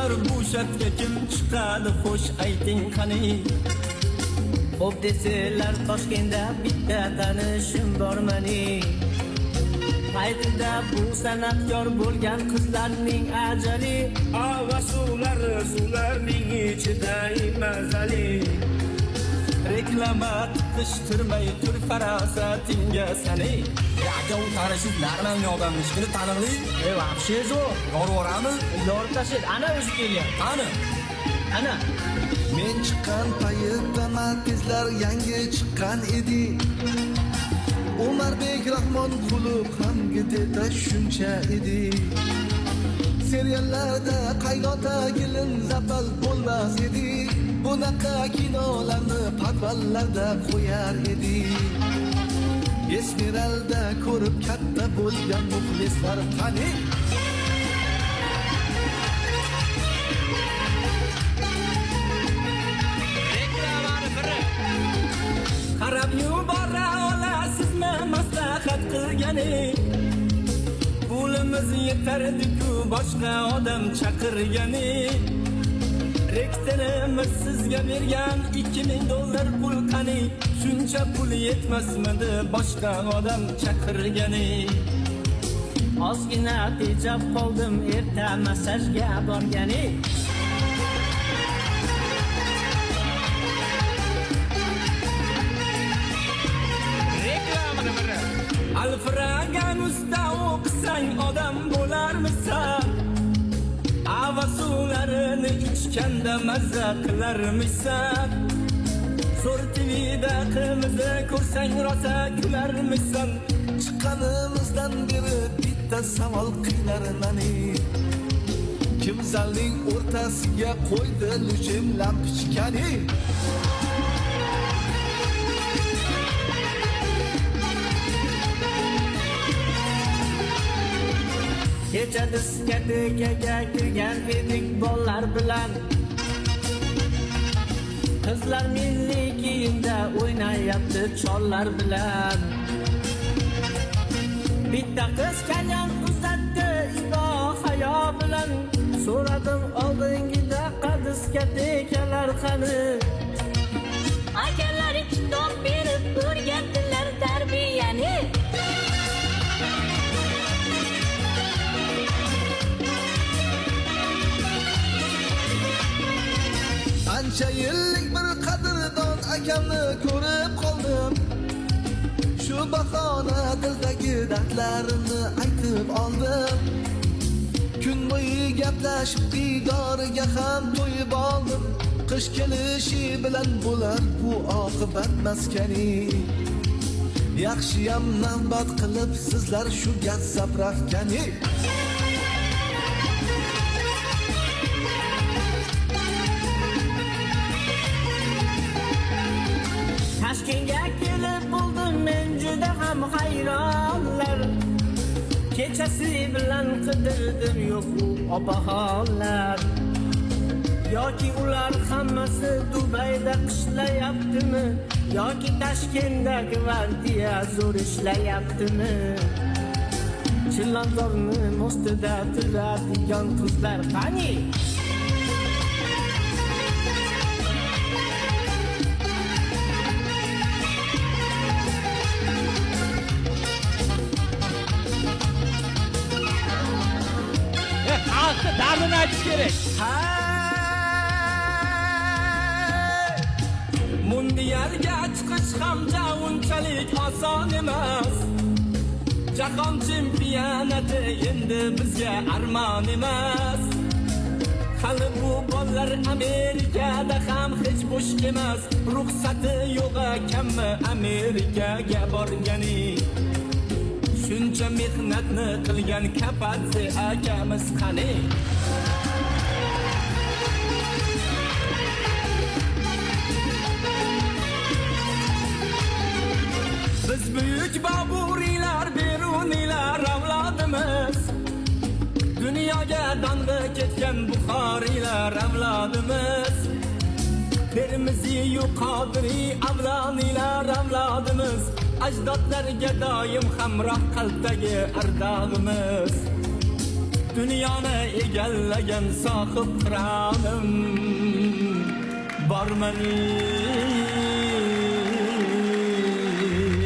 Yor bu shartga kim chiqadi xo'sh ayting qani. Xo'p deselar Toshkentda bitta tanishim bor mani. Paytida bu san'atkor bo'lgan qizlarning ajali. Ava suvlarning ichida mazali. Reklama tiqishtirmay tur farosatinga sani. Yaqov tanishiblarmi yo'qdan mushkili taniqli? Вообще zo'r. Yorvorami? Yorib tashlaydi. Ana o'zi kelyapti. Qani? Ana. Men chiqqan paytda Matizlar yangi chiqqan edi. Umarbek Rahmonqulov ham gideta shuncha edi. Seriallarda qaynota kelin zapal bo'lmas edi. Bunaqa kinolarni podvallarda qo'yar edi. Esmeralda ko'rib katta bo'lgan muxlislar qani? Qarab yubora olasizmi maslahat qilgani. Pulimiz yetardi-ku boshqa odam chaqirgani. Rektorimiz sizga bergan $2000 pul qani. Shuncha pul yetmasmidi boshqa odam chaqirgani. Ozgina tejab qoldim erta massajga borgani. Alfraganusda o'qisang odam bo'larmisan? Ava suvlarini ichganda mazza qilarmisan? Zo'r TVda qimizni ko'rsang rosa kularmisan? Chiqqanimizdan beri bitta savol qilar mani. Kim zalning o'rtasiga qo'ydi luchim lampochkani? Kecha diskotekaga kirgan edik bolalar bilan. Qizlar milliy kiyimda o'ynayapti chollar bilan. Bitta qiz kanyon uzatdi ibo hayo bilan. So'radim oldingida diskotekalar qani? Akalari kitob berib o'rgatdilar tarbiyani. Ancha yillik bir qadrdon akamni ko'rib qoldim. Shu bahona dildagi dardlarimni aytib oldim. Kun bo'yi gaplashib diydoriga ham to'yib oldim. Qish kelishi bilan bo'lar bu oqibat maskani. Yaxshiyam navbat qilib sizlar shu gaz zapravkani. Toshkentga kelib bo'ldim men juda ham hayronlar. Kechasi bilan qidirdim yo'q u obaholar. Yoki ular hammasi Dubayda qishlayaptimi? Yoki Toshkentda gvardiya zo'r ishlayaptimi? Chilonzorning ustida turadigan qizlar qani? Dardini aytish kerak. Mundialga chiqish ham unchalik oson emas. Jahon chempionati endi bizga armon emas. Hali bu bolalar Amerikada ham hech bo'sh emas. Ruxsati yo'q ekanmi Amerikaga borgani? Shuncha mehnatni qilgan Kapatsi akamiz qani? Biz buyuk Boburiylar, Beruniylar avlodimiz. Dunyoga donda ketgan Buxoriylar avlodimiz. Termiziy Qodiriy avloniylar avlodimiz. Ajdodlarga doim hamroh qalbdagi ardog'imiz. Dünyoni egallagan sohib qiranim bormani